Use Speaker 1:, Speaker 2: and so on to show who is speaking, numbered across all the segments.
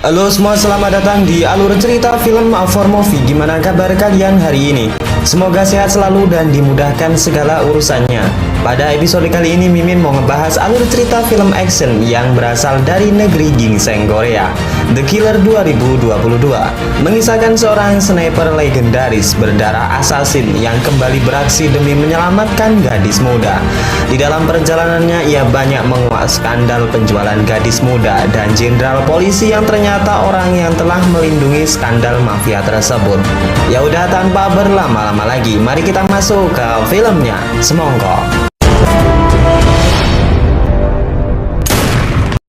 Speaker 1: Halo semua, selamat datang di alur cerita film for movie. Gimana kabar kalian hari ini? Semoga sehat selalu dan dimudahkan segala urusannya. Pada episode kali ini Mimin mau ngebahas alur cerita film action yang berasal dari negeri gingseng Korea, The Killer 2022. Mengisahkan seorang sniper legendaris berdarah assassin yang kembali beraksi demi menyelamatkan gadis muda. Di dalam perjalanannya ia banyak menguak skandal penjualan gadis muda dan jenderal polisi yang ternyata orang yang telah melindungi skandal mafia tersebut. Ya udah, tanpa berlama-lama lagi, mari kita masuk ke filmnya. Semongko.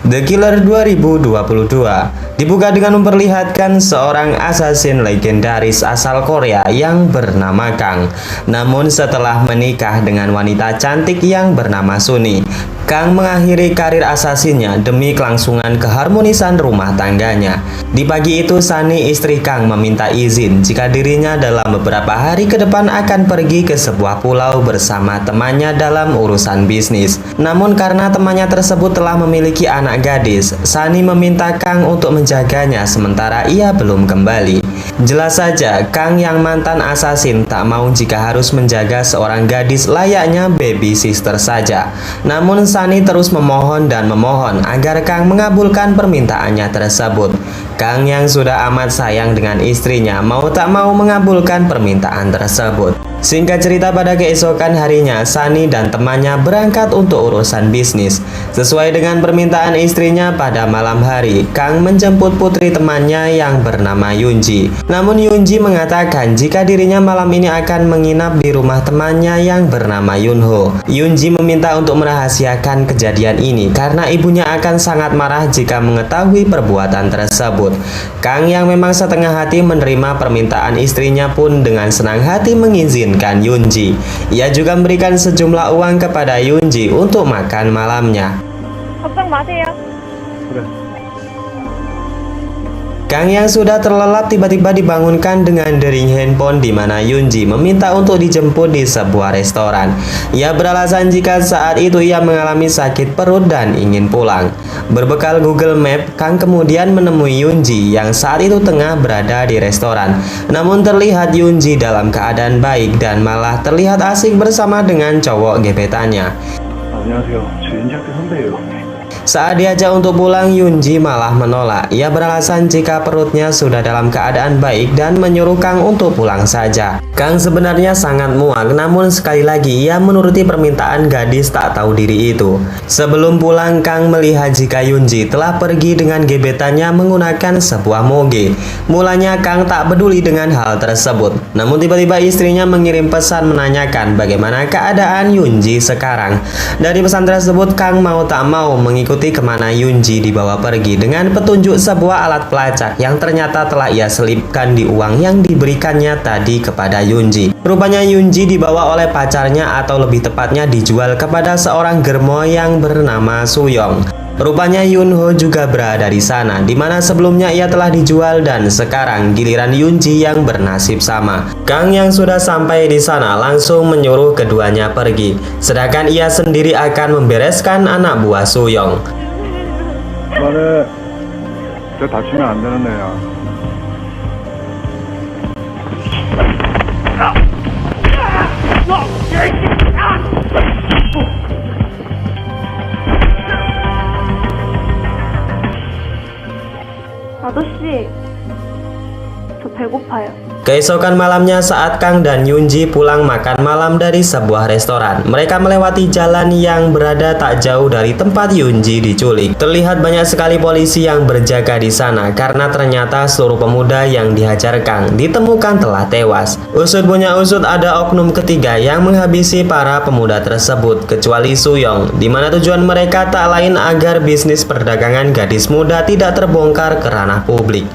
Speaker 1: The Killer 2022 dibuka dengan memperlihatkan seorang assassin legendaris asal Korea yang bernama Kang. Namun setelah menikah dengan wanita cantik yang bernama Suni, Kang mengakhiri karir asasinnya demi kelangsungan keharmonisan rumah tangganya. Di pagi itu Sunny, istri Kang, meminta izin jika dirinya dalam beberapa hari ke depan akan pergi ke sebuah pulau bersama temannya dalam urusan bisnis. Namun karena temannya tersebut telah memiliki anak gadis, Sunny meminta Kang untuk menjaganya sementara ia belum kembali. Jelas saja Kang yang mantan assassin tak mau jika harus menjaga seorang gadis layaknya baby sister saja. Namun Sunny terus memohon dan memohon agar Kang mengabulkan permintaannya tersebut. Kang yang sudah amat sayang dengan istrinya mau tak mau mengabulkan permintaan tersebut. Singkat cerita, pada keesokan harinya Sunny dan temannya berangkat untuk urusan bisnis. Sesuai dengan permintaan istrinya, pada malam hari Kang menjemput putri temannya yang bernama Yunji. Namun Yunji mengatakan jika dirinya malam ini akan menginap di rumah temannya yang bernama Yunho. Yunji meminta untuk merahasiakan kejadian ini karena ibunya akan sangat marah jika mengetahui perbuatan tersebut. Kang yang memang setengah hati menerima permintaan istrinya pun dengan senang hati mengizinkan Yunji. Ia juga memberikan sejumlah uang kepada Yunji untuk makan malamnya.
Speaker 2: 걱정 마세요.
Speaker 1: Kang yang sudah terlelap tiba-tiba dibangunkan dengan dering handphone di mana Yunji meminta untuk dijemput di sebuah restoran. Ia beralasan jika saat itu ia mengalami sakit perut dan ingin pulang. Berbekal Google Map, Kang kemudian menemui Yunji yang saat itu tengah berada di restoran. Namun terlihat Yunji dalam keadaan baik dan malah terlihat asik bersama dengan cowok gebetannya.
Speaker 3: 안녕하세요. 저 윤지학교 선배예요.
Speaker 1: Saat diajak untuk pulang, Yunji malah menolak. Ia beralasan jika perutnya sudah dalam keadaan baik dan menyuruh Kang untuk pulang saja. Kang sebenarnya sangat muak, namun sekali lagi ia menuruti permintaan gadis tak tahu diri itu. Sebelum pulang, Kang melihat jika Yunji telah pergi dengan gebetannya menggunakan sebuah moge. Mulanya Kang tak peduli dengan hal tersebut. Namun tiba-tiba istrinya mengirim pesan menanyakan bagaimana keadaan Yunji sekarang. Dari pesan tersebut, Kang mau tak mau mengikuti kemana Yunji dibawa pergi dengan petunjuk sebuah alat pelacak yang ternyata telah ia selipkan di uang yang diberikannya tadi kepada Yunji. Rupanya Yunji dibawa oleh pacarnya, atau lebih tepatnya dijual kepada seorang germo yang bernama Suyong. Rupanya Yunho juga berada di sana, di mana sebelumnya ia telah dijual dan sekarang giliran Yunji yang bernasib sama. Kang yang sudah sampai di sana langsung menyuruh keduanya pergi, sedangkan ia sendiri akan membereskan anak buah Suyong.
Speaker 3: 말해. 저 다치면 안 되는 애야.
Speaker 2: 아저씨, 저 배고파요.
Speaker 1: Keesokan malamnya saat Kang dan Yunji pulang makan malam dari sebuah restoran, mereka melewati jalan yang berada tak jauh dari tempat Yunji diculik. Terlihat banyak sekali polisi yang berjaga di sana karena ternyata seluruh pemuda yang dihajar Kang ditemukan telah tewas. Usut punya usut, ada oknum ketiga yang menghabisi para pemuda tersebut kecuali Suyong, di mana tujuan mereka tak lain agar bisnis perdagangan gadis muda tidak terbongkar ke ranah publik.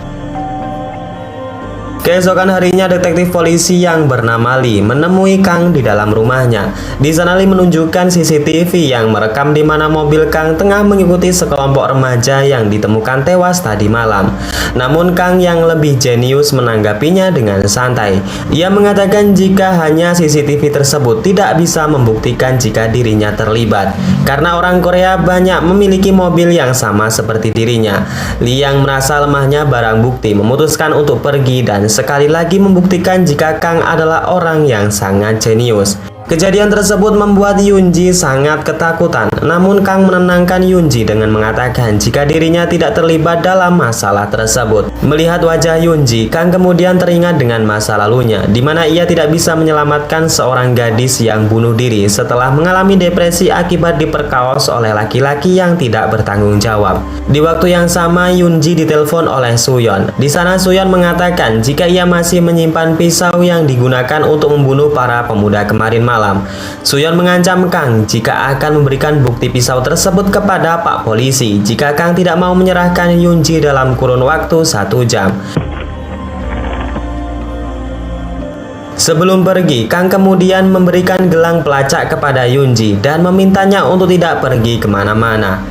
Speaker 1: Keesokan harinya, detektif polisi yang bernama Lee menemui Kang di dalam rumahnya. Di sana Lee menunjukkan CCTV yang merekam di mana mobil Kang tengah mengikuti sekelompok remaja yang ditemukan tewas tadi malam. Namun Kang yang lebih jenius menanggapinya dengan santai. Ia mengatakan jika hanya CCTV tersebut tidak bisa membuktikan jika dirinya terlibat, karena orang Korea banyak memiliki mobil yang sama seperti dirinya. Lee yang merasa lemahnya barang bukti memutuskan untuk pergi dan sekali lagi membuktikan jika Kang adalah orang yang sangat jenius. Kejadian tersebut membuat Yoonji sangat ketakutan, namun Kang menenangkan Yoonji dengan mengatakan jika dirinya tidak terlibat dalam masalah tersebut. Melihat wajah Yoonji, Kang kemudian teringat dengan masa lalunya, di mana ia tidak bisa menyelamatkan seorang gadis yang bunuh diri setelah mengalami depresi akibat diperkaos oleh laki-laki yang tidak bertanggung jawab. Di waktu yang sama, Yoonji ditelepon oleh Suyeon. Di sana Suyeon mengatakan jika ia masih menyimpan pisau yang digunakan untuk membunuh para pemuda kemarin malam. Suyeon mengancam Kang jika akan memberikan bukti pisau tersebut kepada Pak Polisi jika Kang tidak mau menyerahkan Yoonji dalam kurun waktu 1 jam. Sebelum pergi, Kang kemudian memberikan gelang pelacak kepada Yoonji dan memintanya untuk tidak pergi kemana-mana.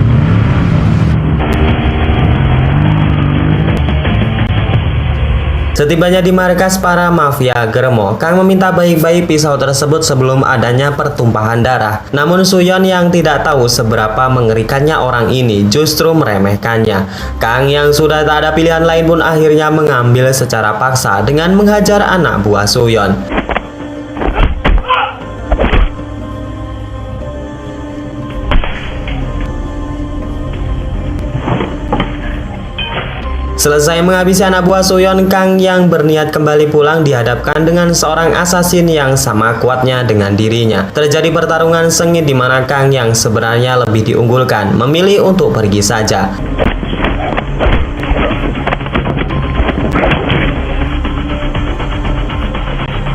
Speaker 1: Setibanya di markas para mafia Germo, Kang meminta baik-baik pisau tersebut sebelum adanya pertumpahan darah. Namun Suyeon yang tidak tahu seberapa mengerikannya orang ini justru meremehkannya. Kang yang sudah tak ada pilihan lain pun akhirnya mengambil secara paksa dengan menghajar anak buah Suyeon. Selesai menghabisi anak buah Suyeon, Kang yang berniat kembali pulang dihadapkan dengan seorang asasin yang sama kuatnya dengan dirinya. Terjadi pertarungan sengit di mana Kang yang sebenarnya lebih diunggulkan memilih untuk pergi saja.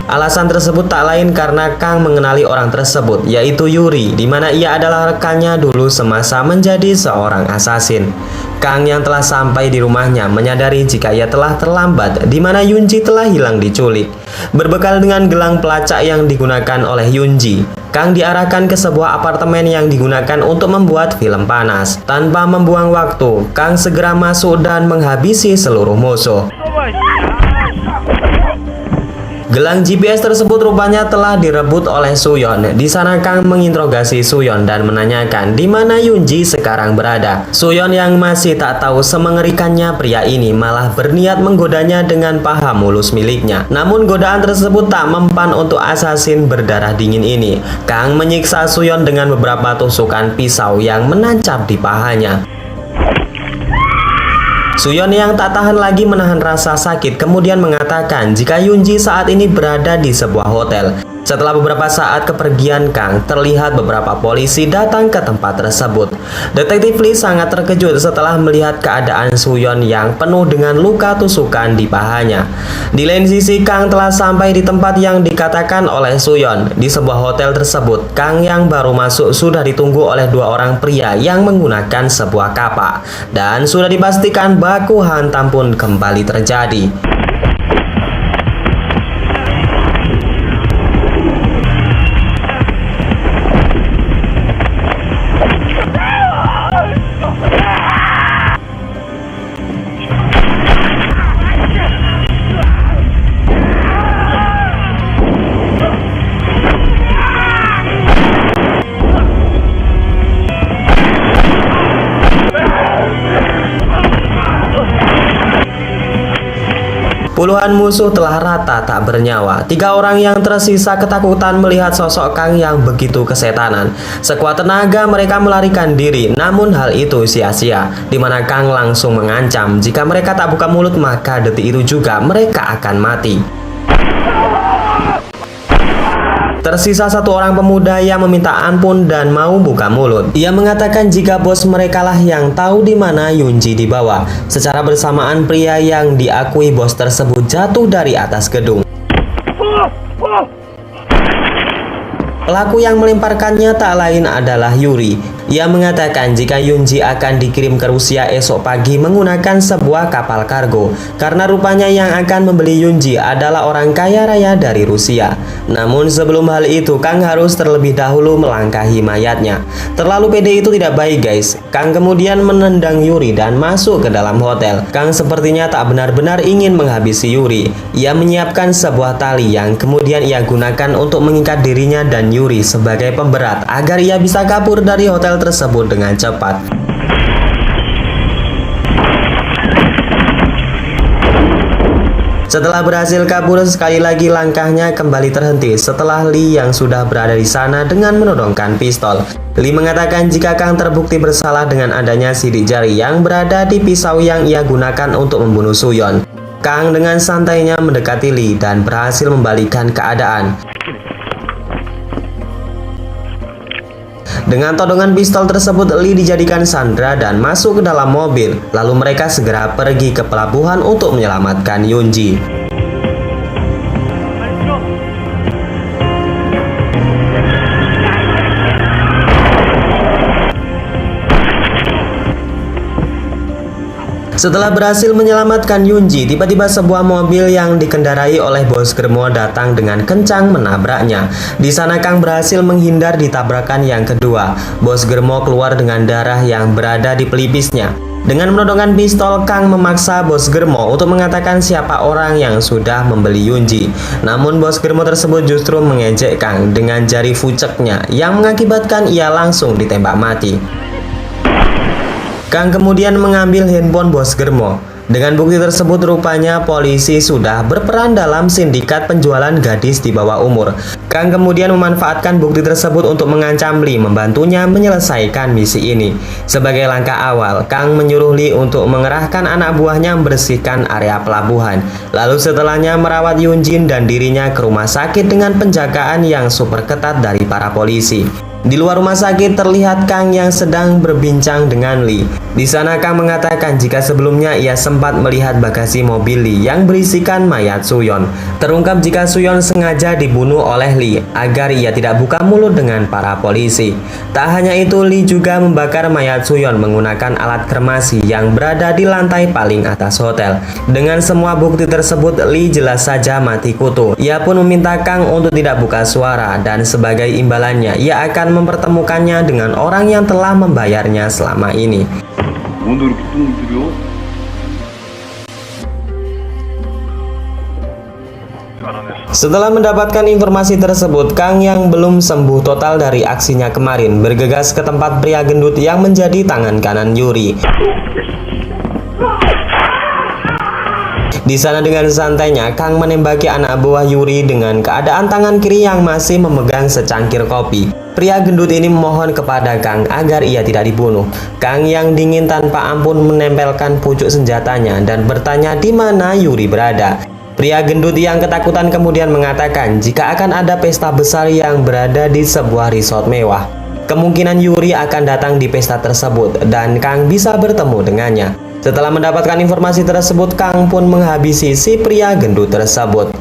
Speaker 1: Alasan tersebut tak lain karena Kang mengenali orang tersebut, yaitu Yuri, di mana ia adalah rekannya dulu semasa menjadi seorang asasin. Kang yang telah sampai di rumahnya menyadari jika ia telah terlambat, di mana Yoonji telah hilang diculik. Berbekal dengan gelang pelacak yang digunakan oleh Yoonji, Kang diarahkan ke sebuah apartemen yang digunakan untuk membuat film panas. Tanpa membuang waktu, Kang segera masuk dan menghabisi seluruh musuh. Gelang GPS tersebut rupanya telah direbut oleh Suyeon. Di sana Kang menginterogasi Suyeon dan menanyakan di mana Yoonji sekarang berada. Suyeon yang masih tak tahu semengerikannya pria ini malah berniat menggodanya dengan paha mulus miliknya. Namun godaan tersebut tak mempan untuk asasin berdarah dingin ini. Kang menyiksa Suyeon dengan beberapa tusukan pisau yang menancap di pahanya. Suyeon yang tak tahan lagi menahan rasa sakit kemudian mengatakan jika Yoonji saat ini berada di sebuah hotel. Setelah beberapa saat kepergian Kang, terlihat beberapa polisi datang ke tempat tersebut. Detektif Lee sangat terkejut setelah melihat keadaan Suyeon yang penuh dengan luka tusukan di pahanya. Di lain sisi, Kang telah sampai di tempat yang dikatakan oleh Suyeon. Di sebuah hotel tersebut, Kang yang baru masuk sudah ditunggu oleh 2 orang pria yang menggunakan sebuah kapak. Dan sudah dipastikan baku hantam pun kembali terjadi. Puluhan musuh telah rata tak bernyawa. 3 orang yang tersisa ketakutan melihat sosok Kang yang begitu kesetanan. Sekuat tenaga mereka melarikan diri, namun hal itu sia-sia, di mana Kang langsung mengancam jika mereka tak buka mulut maka detik itu juga mereka akan mati. Tersisa 1 orang pemuda yang meminta ampun dan mau buka mulut. Ia mengatakan jika bos mereka lah yang tahu di mana Yoonji dibawa. Secara bersamaan pria yang diakui bos tersebut jatuh dari atas gedung. Pelaku yang melemparkannya tak lain adalah Yuri. Ia mengatakan jika Yunji akan dikirim ke Rusia esok pagi menggunakan sebuah kapal kargo, karena rupanya yang akan membeli Yunji adalah orang kaya raya dari Rusia. Namun sebelum hal itu, Kang harus terlebih dahulu melangkahi mayatnya. Terlalu pede itu tidak baik guys. Kang kemudian menendang Yuri dan masuk ke dalam hotel. Kang sepertinya tak benar-benar ingin menghabisi Yuri. Ia menyiapkan sebuah tali yang kemudian ia gunakan untuk mengikat dirinya dan Yuri sebagai pemberat agar ia bisa kabur dari hotel tersebut dengan cepat. Setelah berhasil kabur, sekali lagi langkahnya kembali terhenti setelah Lee yang sudah berada di sana dengan menodongkan pistol. Lee mengatakan jika Kang terbukti bersalah dengan adanya sidik jari yang berada di pisau yang ia gunakan untuk membunuh Suyon. Kang dengan santainya mendekati Lee dan berhasil membalikkan keadaan. Dengan todongan pistol tersebut, Lee dijadikan sandera dan masuk ke dalam mobil. Lalu mereka segera pergi ke pelabuhan untuk menyelamatkan Yunji. Setelah berhasil menyelamatkan Yunji, tiba-tiba sebuah mobil yang dikendarai oleh Bos Germo datang dengan kencang menabraknya. Di sana Kang berhasil menghindar di tabrakan yang kedua. Bos Germo keluar dengan darah yang berada di pelipisnya. Dengan menodongkan pistol, Kang memaksa Bos Germo untuk mengatakan siapa orang yang sudah membeli Yunji. Namun Bos Germo tersebut justru mengejek Kang dengan jari fuceknya yang mengakibatkan ia langsung ditembak mati. Kang kemudian mengambil handphone Bos Germo. Dengan bukti tersebut rupanya polisi sudah berperan dalam sindikat penjualan gadis di bawah umur. Kang kemudian memanfaatkan bukti tersebut untuk mengancam Lee membantunya menyelesaikan misi ini. Sebagai langkah awal, Kang menyuruh Lee untuk mengerahkan anak buahnya membersihkan area pelabuhan. Lalu setelahnya merawat Yunjin dan dirinya ke rumah sakit dengan penjagaan yang super ketat dari para polisi. Di luar rumah sakit terlihat Kang yang sedang berbincang dengan Lee. Di sana Kang mengatakan jika sebelumnya ia sempat melihat bagasi mobil Lee yang berisikan mayat Suyon. Terungkap jika Suyon sengaja dibunuh oleh Lee agar ia tidak buka mulut dengan para polisi. Tak hanya itu, Lee juga membakar mayat Suyon menggunakan alat kremasi yang berada di lantai paling atas hotel. Dengan semua bukti tersebut, Lee jelas saja mati kutu. Ia pun meminta Kang untuk tidak buka suara dan sebagai imbalannya ia akan mempertemukannya dengan orang yang telah membayarnya selama ini. Setelah mendapatkan informasi tersebut, Kang yang belum sembuh total dari aksinya kemarin bergegas ke tempat pria gendut yang menjadi tangan kanan Yuri. Di sana dengan santainya Kang menembaki anak buah Yuri dengan keadaan tangan kiri yang masih memegang secangkir kopi. Pria gendut ini memohon kepada Kang agar ia tidak dibunuh. Kang yang dingin tanpa ampun menempelkan pucuk senjatanya dan bertanya di mana Yuri berada. Pria gendut yang ketakutan kemudian mengatakan jika akan ada pesta besar yang berada di sebuah resort mewah. Kemungkinan Yuri akan datang di pesta tersebut dan Kang bisa bertemu dengannya. Setelah mendapatkan informasi tersebut, Kang pun menghabisi si pria gendut tersebut.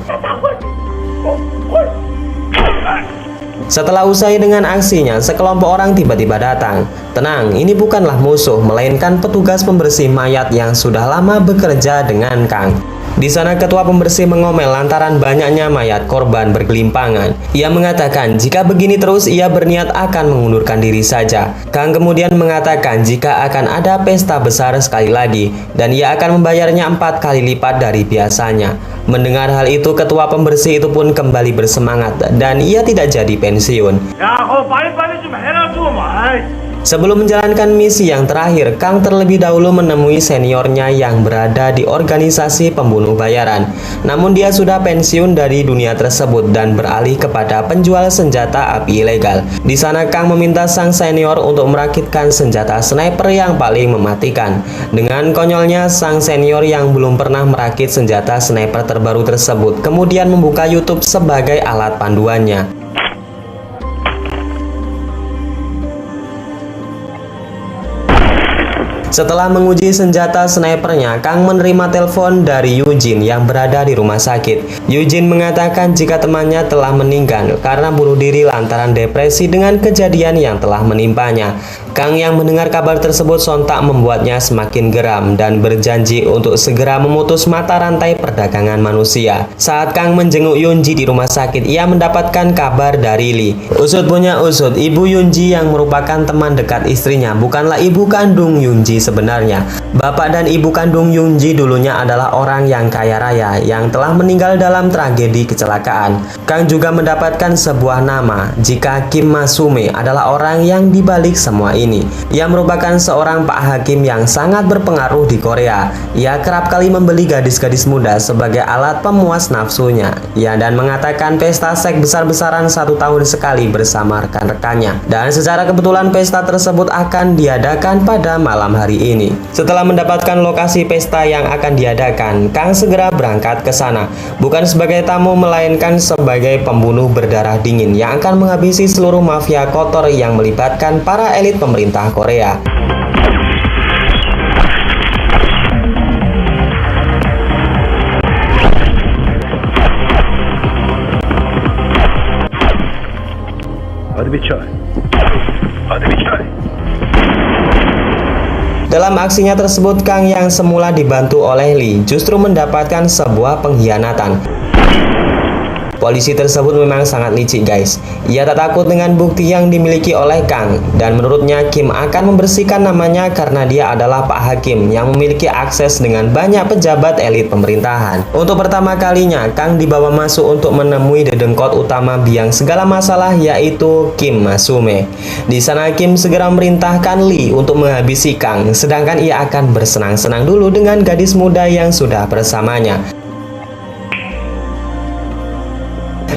Speaker 1: Setelah usai dengan aksinya, sekelompok orang tiba-tiba datang. Tenang, ini bukanlah musuh, melainkan petugas pembersih mayat yang sudah lama bekerja dengan Kang. Di sana ketua pembersih mengomel lantaran banyaknya mayat korban bergelimpangan. Ia mengatakan jika begini terus ia berniat akan mengundurkan diri saja. Kang kemudian mengatakan jika akan ada pesta besar sekali lagi dan ia akan membayarnya 4 kali lipat dari biasanya. Mendengar hal itu, ketua pembersih itu pun kembali bersemangat dan ia tidak jadi pensiun. Sebelum menjalankan misi yang terakhir, Kang terlebih dahulu menemui seniornya yang berada di organisasi pembunuh bayaran. Namun dia sudah pensiun dari dunia tersebut dan beralih kepada penjual senjata api ilegal. Di sana Kang meminta sang senior untuk merakitkan senjata sniper yang paling mematikan. Dengan konyolnya, sang senior yang belum pernah merakit senjata sniper terbaru tersebut kemudian membuka YouTube sebagai alat panduannya. Setelah menguji senjata snipernya, Kang menerima telepon dari Eugene yang berada di rumah sakit. Eugene mengatakan jika temannya telah meninggal karena bunuh diri lantaran depresi dengan kejadian yang telah menimpanya. Kang yang mendengar kabar tersebut sontak membuatnya semakin geram dan berjanji untuk segera memutus mata rantai perdagangan manusia. Saat Kang menjenguk Yunji di rumah sakit, ia mendapatkan kabar dari Lee. Usut punya usut, ibu Yunji yang merupakan teman dekat istrinya bukanlah ibu kandung Yunji sebenarnya. Bapak dan ibu kandung Yunji dulunya adalah orang yang kaya raya yang telah meninggal dalam tragedi kecelakaan. Kang juga mendapatkan sebuah nama jika Kim Masume adalah orang yang dibalik semua ini. Ia merupakan seorang Pak Hakim yang sangat berpengaruh di Korea. Ia kerap kali membeli gadis-gadis muda sebagai alat pemuas nafsunya. Ia dan mengatakan pesta seks besar-besaran 1 tahun sekali bersama rekan-rekannya. Dan secara kebetulan pesta tersebut akan diadakan pada malam hari ini. Setelah mendapatkan lokasi pesta yang akan diadakan, Kang segera berangkat ke sana. Bukan sebagai tamu melainkan sebagai pembunuh berdarah dingin yang akan menghabisi seluruh mafia kotor yang melibatkan para elit pemerintah Korea. Dalam aksinya tersebut, Kang yang semula dibantu oleh Lee justru mendapatkan sebuah pengkhianatan. Polisi tersebut memang sangat licik guys. Ia tak takut dengan bukti yang dimiliki oleh Kang. Dan menurutnya Kim akan membersihkan namanya karena dia adalah Pak Hakim yang memiliki akses dengan banyak pejabat elit pemerintahan. Untuk pertama kalinya Kang dibawa masuk untuk menemui dedengkot utama biang segala masalah, yaitu Kim Masume. Di sana Kim segera merintahkan Lee untuk menghabisi Kang, sedangkan ia akan bersenang-senang dulu dengan gadis muda yang sudah bersamanya.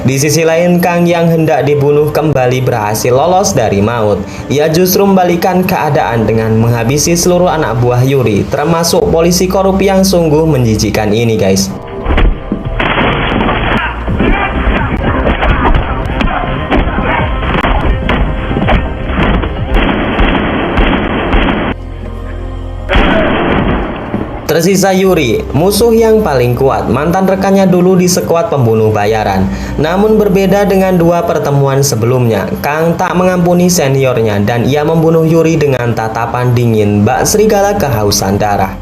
Speaker 1: Di sisi lain, Kang yang hendak dibunuh kembali berhasil lolos dari maut. Ia justru membalikan keadaan dengan menghabisi seluruh anak buah Yuri, termasuk polisi korup yang sungguh menjijikkan ini guys. Tersisa Yuri, musuh yang paling kuat, mantan rekannya dulu di skuad pembunuh bayaran. Namun berbeda dengan 2 pertemuan sebelumnya, Kang tak mengampuni seniornya dan ia membunuh Yuri dengan tatapan dingin bak serigala kehausan darah.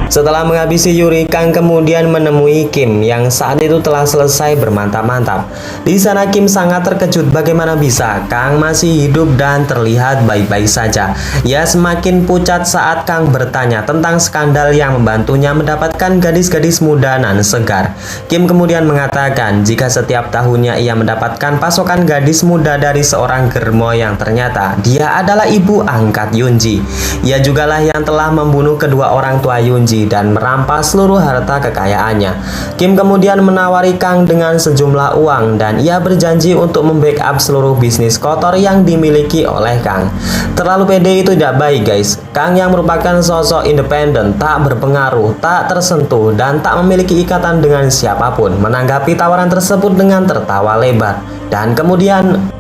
Speaker 1: Setelah menghabisi Yuri, Kang kemudian menemui Kim yang saat itu telah selesai bermantap-mantap. Di sana Kim sangat terkejut bagaimana bisa Kang masih hidup dan terlihat baik-baik saja. Ia semakin pucat saat Kang bertanya tentang skandal yang membantunya mendapatkan gadis-gadis muda nan segar. Kim kemudian mengatakan jika setiap tahunnya ia mendapatkan pasokan gadis muda dari seorang germo yang ternyata dia adalah ibu angkat Yunji. Ia jugalah yang telah membunuh kedua orang tua Yunji dan merampas seluruh harta kekayaannya. Kim kemudian menawari Kang dengan sejumlah uang dan ia berjanji untuk membackup seluruh bisnis kotor yang dimiliki oleh Kang. Terlalu pede itu tidak baik guys. Kang yang merupakan sosok independen, tak berpengaruh, tak tersentuh, dan tak memiliki ikatan dengan siapapun, menanggapi tawaran tersebut dengan tertawa lebar. Dan kemudian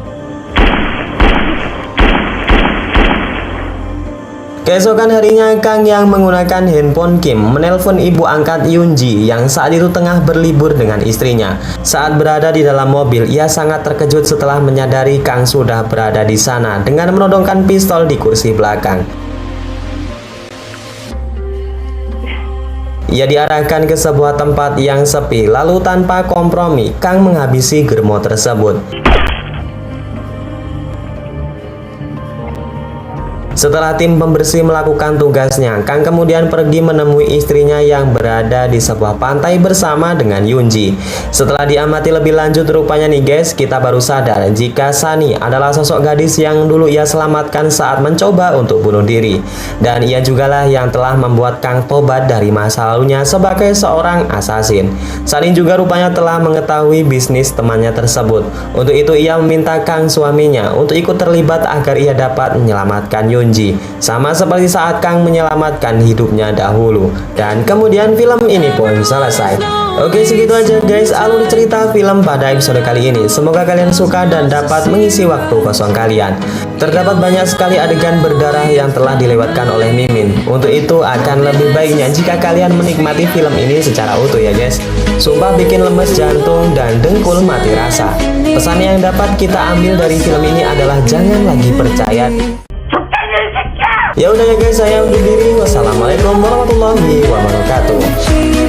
Speaker 1: keesokan harinya, Kang yang menggunakan handphone Kim menelpon ibu angkat Yunji yang saat itu tengah berlibur dengan istrinya. Saat berada di dalam mobil, ia sangat terkejut setelah menyadari Kang sudah berada di sana dengan menodongkan pistol di kursi belakang. Ia diarahkan ke sebuah tempat yang sepi, lalu tanpa kompromi, Kang menghabisi germo tersebut. Setelah tim pembersih melakukan tugasnya, Kang kemudian pergi menemui istrinya yang berada di sebuah pantai bersama dengan Yunji. Setelah diamati lebih lanjut, rupanya nih guys, kita baru sadar jika Sunny adalah sosok gadis yang dulu ia selamatkan saat mencoba untuk bunuh diri. Dan ia jugalah yang telah membuat Kang tobat dari masa lalunya sebagai seorang assassin. Sunny juga rupanya telah mengetahui bisnis temannya tersebut. Untuk itu ia meminta Kang suaminya untuk ikut terlibat agar ia dapat menyelamatkan Yunji. Sama seperti saat Kang menyelamatkan hidupnya dahulu. Dan kemudian film ini pun selesai. Oke, segitu aja guys alur cerita film pada episode kali ini. Semoga kalian suka dan dapat mengisi waktu kosong kalian. Terdapat banyak sekali adegan berdarah yang telah dilewatkan oleh Mimin. Untuk itu akan lebih baiknya jika kalian menikmati film ini secara utuh ya guys. Sumpah bikin lemes jantung dan dengkul mati rasa. Pesan yang dapat kita ambil dari film ini adalah jangan lagi percaya. Ya udah ya guys, saya undur diri. Wassalamualaikum warahmatullahi wabarakatuh.